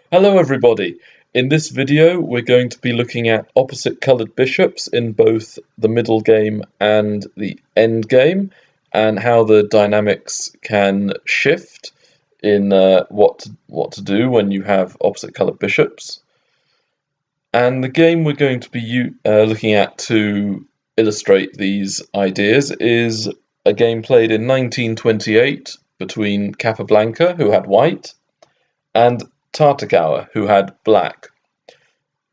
Hello everybody! In this video we're going to be looking at opposite coloured bishops in both the middle game and the end game, and how the dynamics can shift in what to do when you have opposite coloured bishops. And the game we're going to be looking at to illustrate these ideas is a game played in 1928 between Capablanca, who had white, and Tartakower, who had black.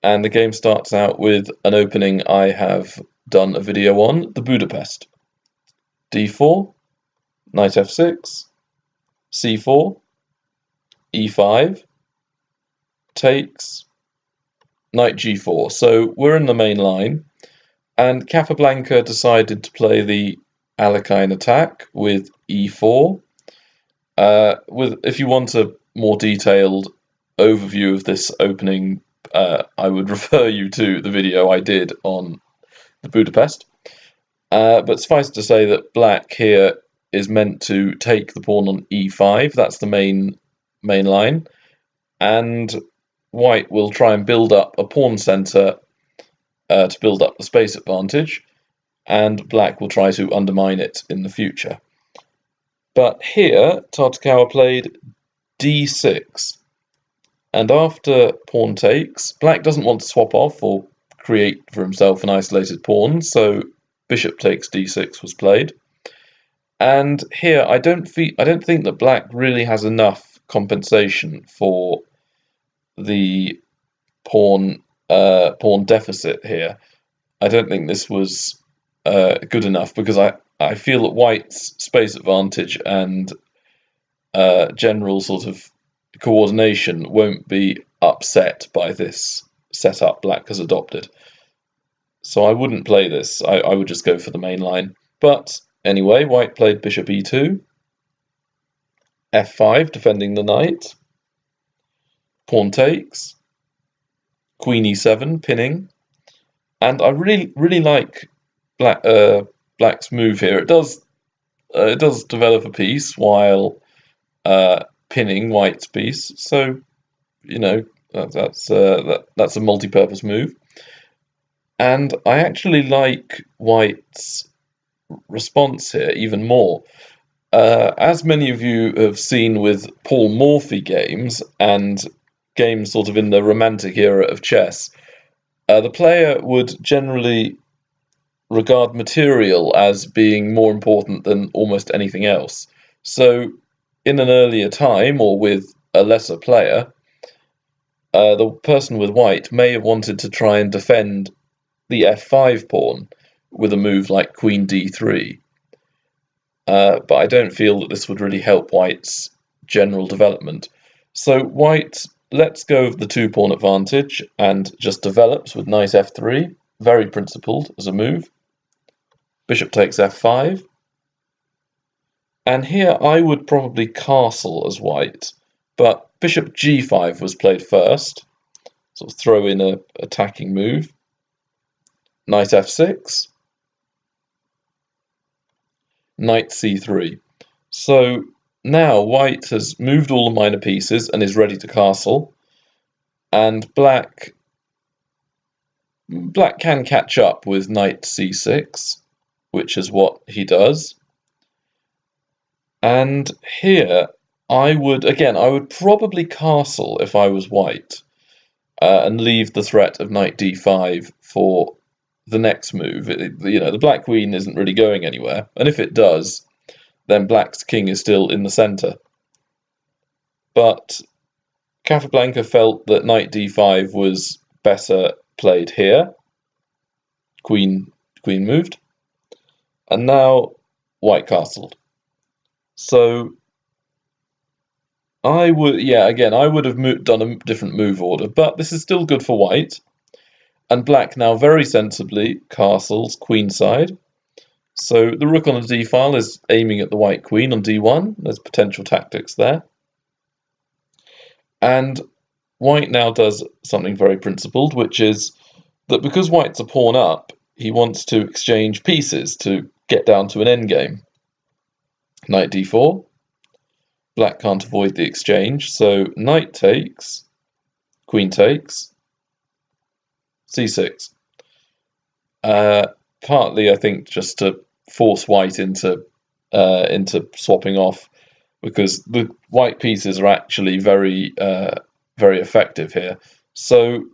And the game starts out with an opening I have done a video on, the Budapest. d4, knight f6, c4, e5, takes, knight g4. So we're in the main line, and Capablanca decided to play the Alekhine attack with e4. If you want a more detailed overview of this opening, I would refer you to the video I did on the Budapest. But suffice to say that black here is meant to take the pawn on e5. That's the main line, and white will try and build up a pawn center to build up the space advantage, and black will try to undermine it in the future. But here, Tartakower played d6, and after pawn takes, black doesn't want to swap off or create for himself an isolated pawn, so bishop takes d6 was played. And here, I don't think that black really has enough compensation for the pawn deficit here. I don't think this was good enough, because I feel that white's space advantage and general sort of coordination won't be upset by this setup black has adopted. So I wouldn't play this. I would just go for the main line. But anyway, white played bishop e2, f5 defending the knight, pawn takes, queen e7 pinning, and I really like black's move here. It does develop a piece while pinning white's piece, so you know that's a multi-purpose move. And I actually like white's response here even more. As many of you have seen with Paul Morphy games and games sort of in the romantic era of chess, the player would generally regard material as being more important than almost anything else. So in an earlier time, or with a lesser player, the person with white may have wanted to try and defend the f5 pawn with a move like queen d3. But I don't feel that this would really help white's general development. So white lets go of the two-pawn advantage and just develops with knight f3, very principled as a move. Bishop takes f5. And here I would probably castle as white, but bishop g5 was played first, sort of throw in a attacking move. Knight f6, knight c3. So now white has moved all the minor pieces and is ready to castle, and black can catch up with knight c6, which is what he does. And here I would probably castle if I was white, and leave the threat of knight d5 for the next move. The black queen isn't really going anywhere, and if it does, then black's king is still in the center. But Capablanca felt that knight d5 was better played here. Queen moved, and now white castled. So I would have done a different move order, but this is still good for white. And black now very sensibly castles queenside. So the rook on the d file is aiming at the white queen on d1. There's potential tactics there. And white now does something very principled, which is that because white's a pawn up, he wants to exchange pieces to get down to an endgame. Knight d4. Black can't avoid the exchange, so knight takes, queen takes, c6. Partly, I think, just to force white into swapping off, because the white pieces are actually very effective here. So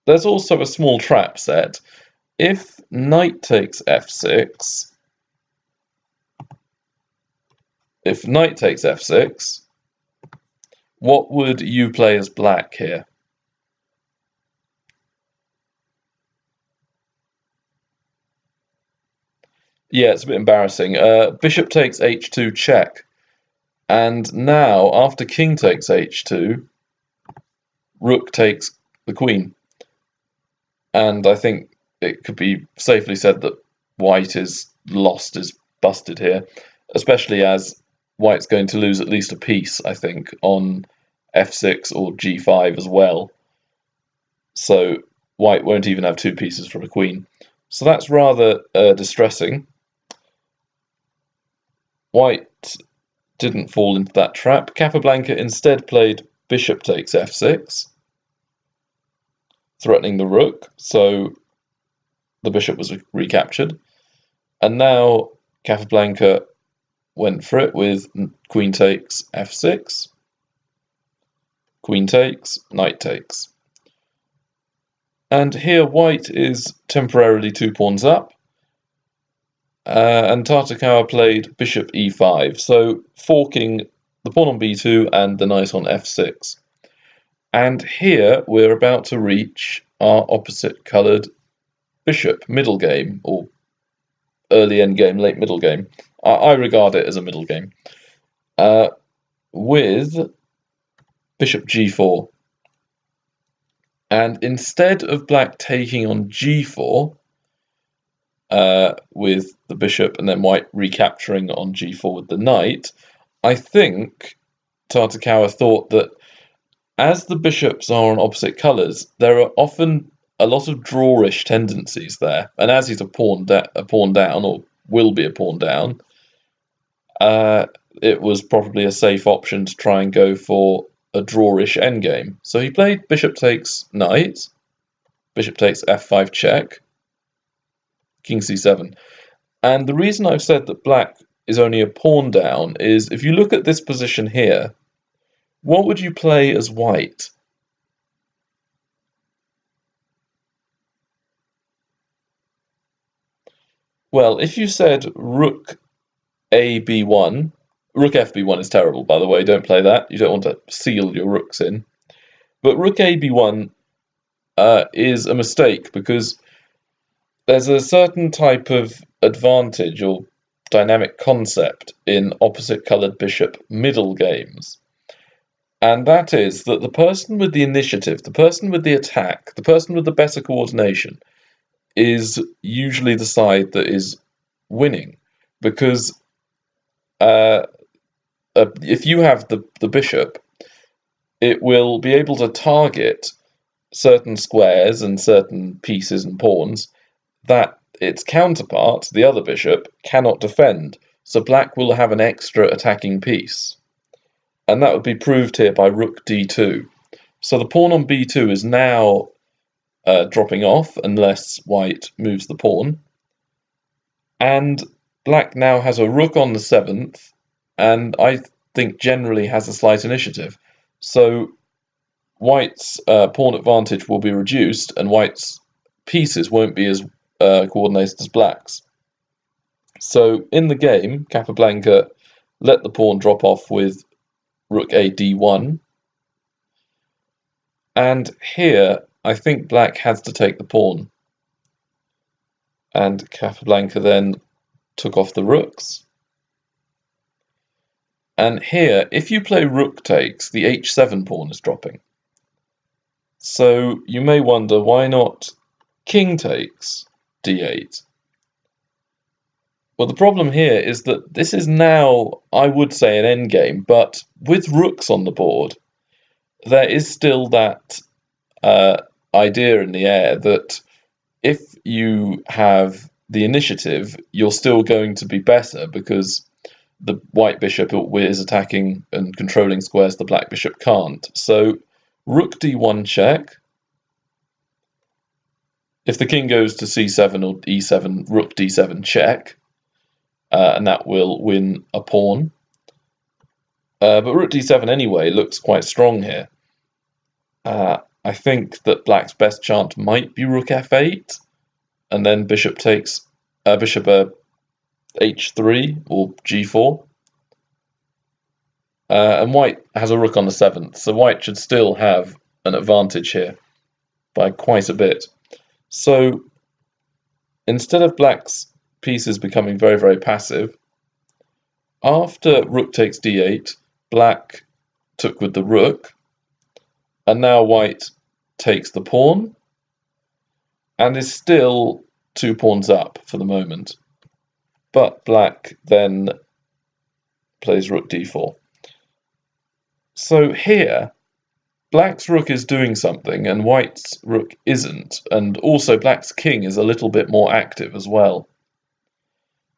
there's also a small trap set. If knight takes f6, what would you play as black here? Yeah, it's a bit embarrassing. Bishop takes h2 check. And now, after king takes h2, rook takes the queen. And I think it could be safely said that white is busted here, especially as white's going to lose at least a piece, I think, on f6 or g5 as well. So white won't even have two pieces from a queen. So that's rather distressing. White didn't fall into that trap. Capablanca instead played bishop takes f6, threatening the rook, so the bishop was recaptured. And now Capablanca went for it with queen takes f6, queen takes, knight takes. And here white is temporarily 2 pawns up, and Tartakower played bishop e5, so forking the pawn on b2 and the knight on f6. And here we're about to reach our opposite coloured bishop middle game, or early endgame, late middle game. I regard it as a middle game, with bishop g4. And instead of black taking on g4, with the bishop and then white recapturing on g4 with the knight, I think Tartakower thought that as the bishops are on opposite colours, there are often a lot of drawish tendencies there, and as he's a pawn down, or will be a pawn down, it was probably a safe option to try and go for a drawish endgame. So he played bishop takes knight, bishop takes f5 check, king c7. And the reason I've said that black is only a pawn down is if you look at this position here, what would you play as white? Well, if you said rook a b1, rook fb1 is terrible, by the way, don't play that. You don't want to seal your rooks in. But rook a b1 is a mistake because there's a certain type of advantage or dynamic concept in opposite coloured bishop middle games. And that is that the person with the initiative, the person with the attack, the person with the better coordination is usually the side that is winning. Because if you have the bishop, it will be able to target certain squares and certain pieces and pawns that its counterpart, the other bishop, cannot defend. So black will have an extra attacking piece. And that would be proved here by rook d2. So the pawn on b2 is now dropping off unless white moves the pawn. And black now has a rook on the 7th, and I think generally has a slight initiative. So white's pawn advantage will be reduced, and white's pieces won't be as coordinated as black's. So in the game, Capablanca let the pawn drop off with rook a d1. And here, I think black has to take the pawn. And Capablanca then took off the rooks. And here, if you play rook takes, the h7 pawn is dropping. So you may wonder, why not king takes d8? Well, the problem here is that this is now, I would say, an endgame, but with rooks on the board, there is still that idea in the air that if you have the initiative, you're still going to be better because the white bishop is attacking and controlling squares the black bishop can't. So Rook d1 check. If the king goes to c7 or e7, rook d7 check, and that will win a pawn. But rook d7 anyway looks quite strong here. I think that black's best chance might be rook f8, and then bishop takes bishop h3 or g4. And white has a rook on the 7th, so white should still have an advantage here by quite a bit. So instead of black's pieces becoming very, very passive, after rook takes d8, black took with the rook, and now white takes the pawn, and is still 2 pawns up for the moment. But black then plays rook d4. So here, black's rook is doing something and white's rook isn't, and also black's king is a little bit more active as well.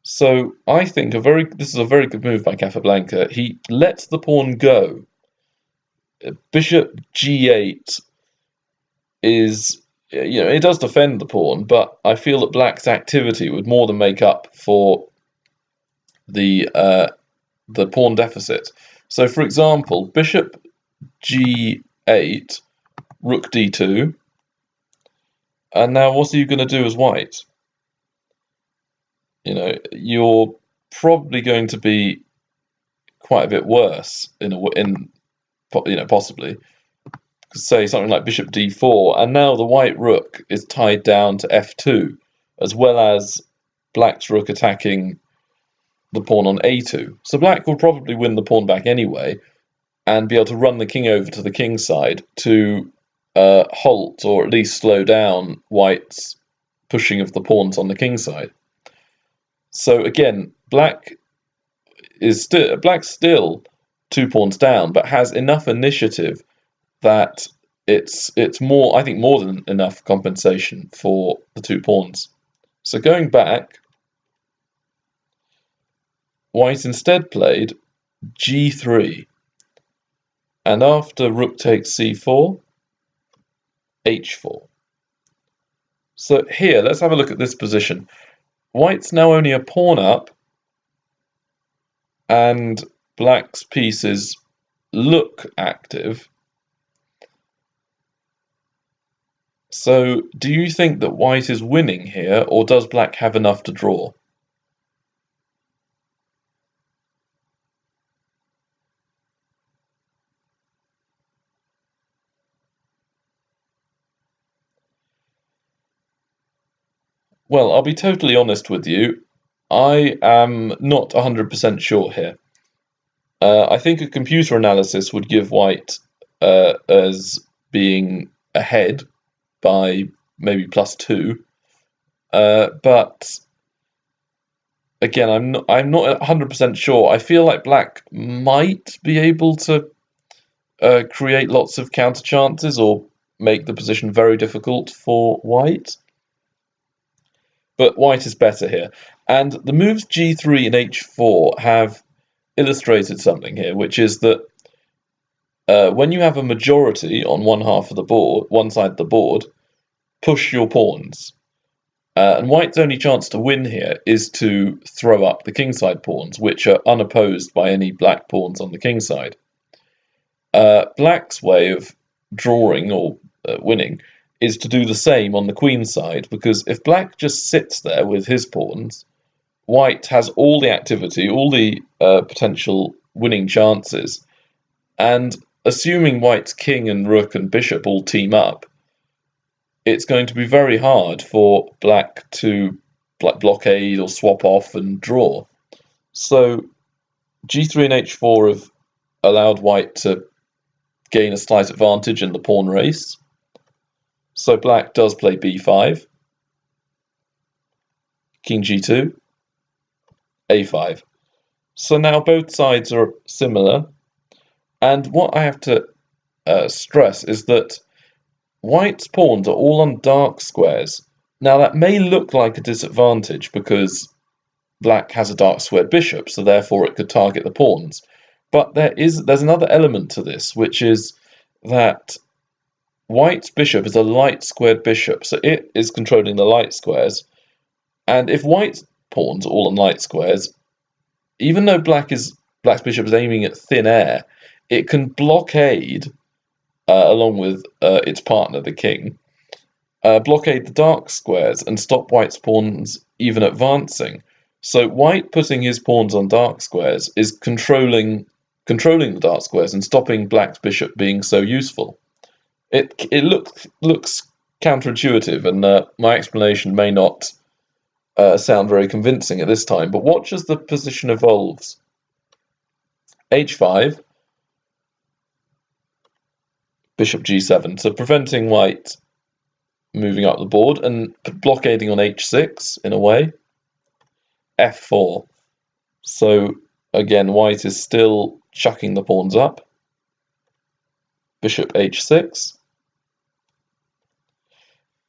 So I think this is a very good move by Capablanca. He lets the pawn go. Bishop g8 is, it does defend the pawn, but I feel that black's activity would more than make up for the pawn deficit. So, for example, bishop g8, rook d2, and now what are you going to do as white? You're probably going to be quite a bit worse possibly. Say something like bishop d4, and now the white rook is tied down to f2, as well as black's rook attacking the pawn on a2. So black will probably win the pawn back anyway, and be able to run the king over to the king side to halt or at least slow down white's pushing of the pawns on the king side. So again, black's still 2 pawns down, but has enough initiative that it's more, I think, more than enough compensation for the 2 pawns. So going back, white instead played g3, and after rook takes c4, h4. So here, let's have a look at this position. White's now only a pawn up, and black's pieces look active. So do you think that white is winning here, or does black have enough to draw? Well, I'll be totally honest with you. I am not 100% sure here. I think a computer analysis would give white as being ahead by maybe +2. But again, I'm not 100% sure. I feel like black might be able to create lots of counter chances or make the position very difficult for white. But white is better here. And the moves g3 and h4 have illustrated something here, which is that when you have a majority on one side of the board, push your pawns. And white's only chance to win here is to throw up the kingside pawns, which are unopposed by any black pawns on the kingside. Black's way of drawing or winning is to do the same on the queen side, because if black just sits there with his pawns, white has all the activity, all the potential winning chances, and assuming white's king and rook and bishop all team up, it's going to be very hard for black to blockade or swap off and draw. So g3 and h4 have allowed white to gain a slight advantage in the pawn race. So black does play b5, king g2, a5. So now both sides are similar, and what I have to stress is that white's pawns are all on dark squares. Now that may look like a disadvantage because black has a dark squared bishop, so therefore it could target the pawns. But there's another element to this, which is that White's bishop is a light squared bishop, so it is controlling the light squares. And if white's pawns are all on light squares, even though black's bishop is aiming at thin air, it can blockade, along with its partner, the king, blockade the dark squares and stop white's pawns even advancing. So white putting his pawns on dark squares is controlling the dark squares and stopping black's bishop being so useful. It looks counterintuitive, and my explanation may not sound very convincing at this time, but watch as the position evolves. h5, bishop g7, so preventing white moving up the board and blockading on h6 in a way. f4, so again white is still chucking the pawns up. Bishop h6,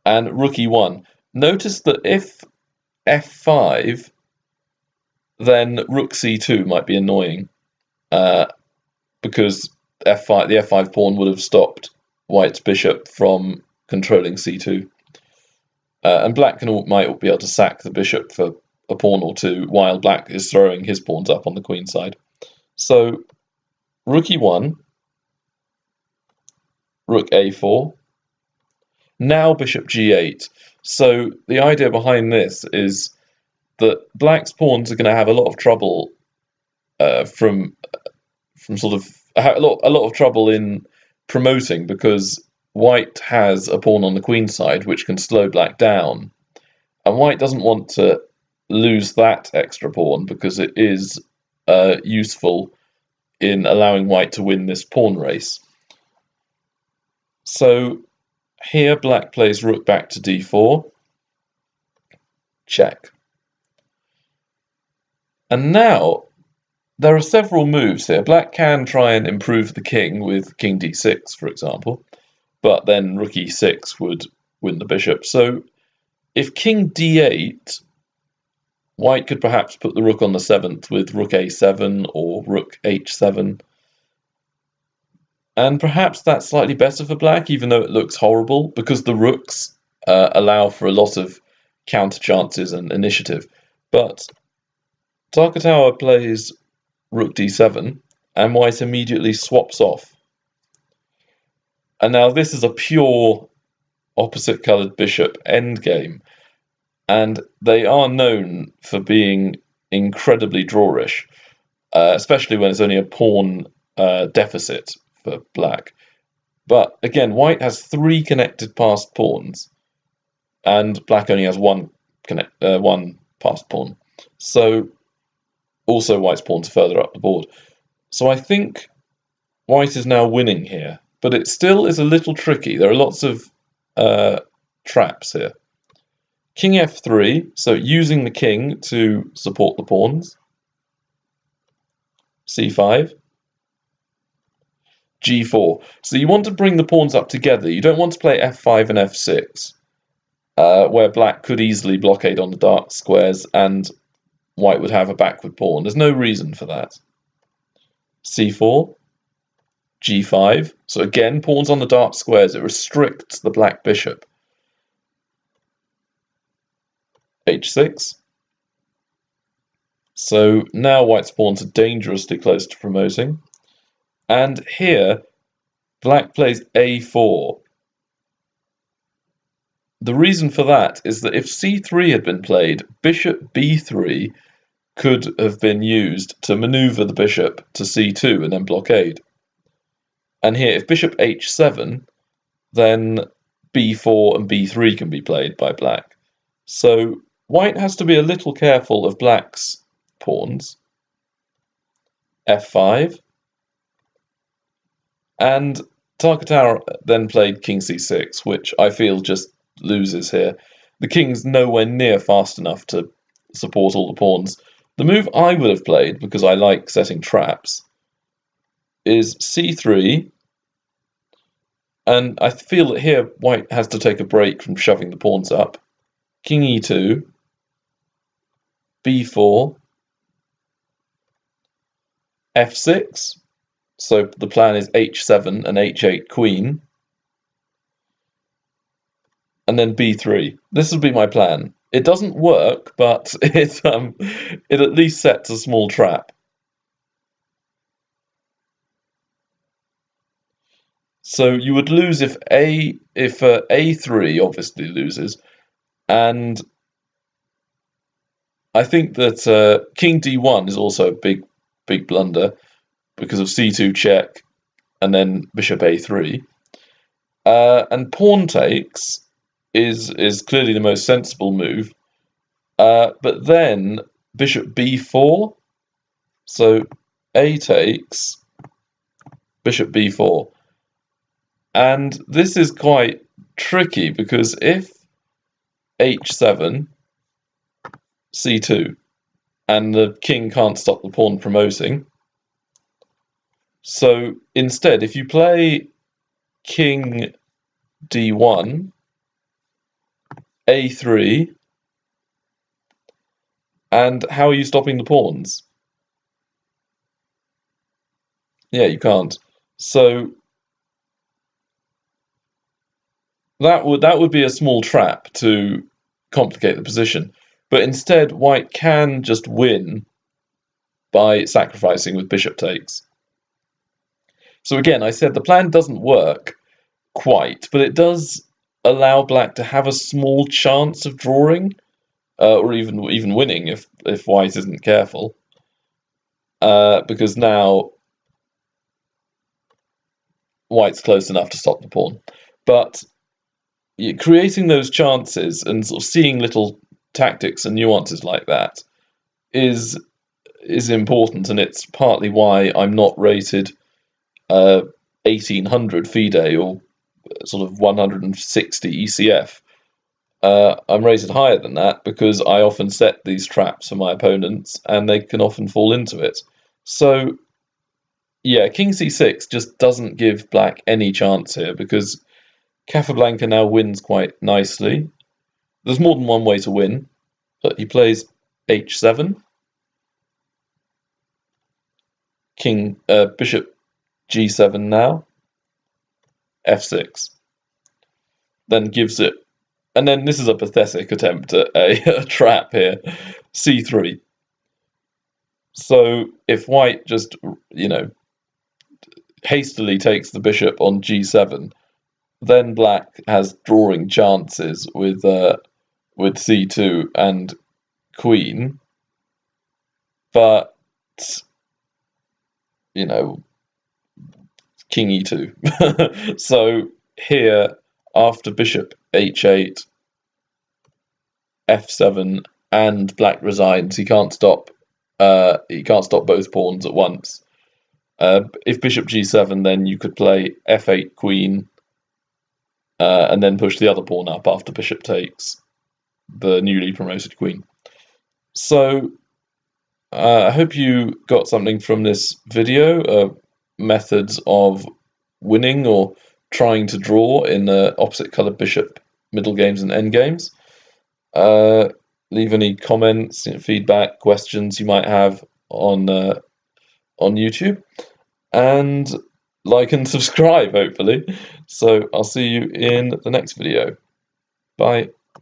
and rook e1. Notice that if f5, then rook c2 might be annoying, because the f5 pawn would have stopped white's bishop from controlling c2. And black might be able to sack the bishop for a pawn or two while black is throwing his pawns up on the queen side. So rook e1, rook a4, now bishop g8. So the idea behind this is that black's pawns are going to have a lot of trouble from sort of a lot of trouble in promoting, because white has a pawn on the queen side which can slow black down, and white doesn't want to lose that extra pawn because it is useful in allowing white to win this pawn race. So here black plays rook back to d4, check. And now there are several moves here. Black can try and improve the king with king d6, for example, but then rook e6 would win the bishop. So if king d8, white could perhaps put the rook on the 7th with rook a7 or rook h7. And perhaps that's slightly better for black, even though it looks horrible, because the rooks allow for a lot of counter chances and initiative. But Takatawa plays rook d7, and white immediately swaps off. And now this is a pure opposite coloured bishop endgame, and they are known for being incredibly drawish, especially when it's only a pawn deficit for black. But again, white has 3 connected passed pawns, and black only has one passed pawn. So also white's pawns are further up the board. So I think white is now winning here, but it still is a little tricky. There are lots of traps here. King f3, so using the king to support the pawns. c5. g4. So you want to bring the pawns up together. You don't want to play f5 and f6, where black could easily blockade on the dark squares and white would have a backward pawn. There's no reason for that. c4, g5. So again, pawns on the dark squares. It restricts the black bishop. h6. So now white's pawns are dangerously close to promoting. And here, black plays a4. The reason for that is that if c3 had been played, bishop b3 could have been used to maneuver the bishop to c2 and then blockade. And here, if bishop h7, then b4 and b3 can be played by black. So white has to be a little careful of black's pawns. f5. And Takatawa then played king c6, which I feel just loses here. The king's nowhere near fast enough to support all the pawns. The move I would have played, because I like setting traps, is c3. And I feel that here white has to take a break from shoving the pawns up. King e2, b4, f6. So the plan is h7 and h8 queen. and then b3. This would be my plan. It doesn't work, but it at least sets a small trap. So you would lose if a3 obviously loses, and I think that king d1 is also a big blunder because of c2 check and then bishop a3. And pawn takes is clearly the most sensible move. But then bishop b4, so a takes, bishop b4. And this is quite tricky because if h7, c2, and the king can't stop the pawn promoting, so instead, if you play king d1, a3, and how are you stopping the pawns? Yeah, you can't. So that would be a small trap to complicate the position. But instead, white can just win by sacrificing with bishop takes. So again, I said the plan doesn't work quite, but it does allow black to have a small chance of drawing, or even winning if white isn't careful. Because now white's close enough to stop the pawn. But creating those chances and sort of seeing little tactics and nuances like that is important, and it's partly why I'm not rated 1800 FIDE or sort of 160 ECF. I'm rated higher than that because I often set these traps for my opponents, and they can often fall into it. So yeah, king c6 just doesn't give black any chance here because Capablanca now wins quite nicely. There's more than one way to win, but he plays h7, bishop g7 now, f6, then gives it, and then this is a pathetic attempt at a trap here, c3. So if white just, hastily takes the bishop on g7, then black has drawing chances with c2 and queen, but king e2. So here, after bishop h8, f7, and black resigns, he can't stop both pawns at once. If bishop g7, then you could play f8 queen, and then push the other pawn up after bishop takes the newly promoted queen. So I hope you got something from this video, methods of winning or trying to draw in opposite coloured bishop middle games and end games. Leave any comments, feedback, questions you might have on YouTube, and like and subscribe, hopefully. So I'll see you in the next video. Bye.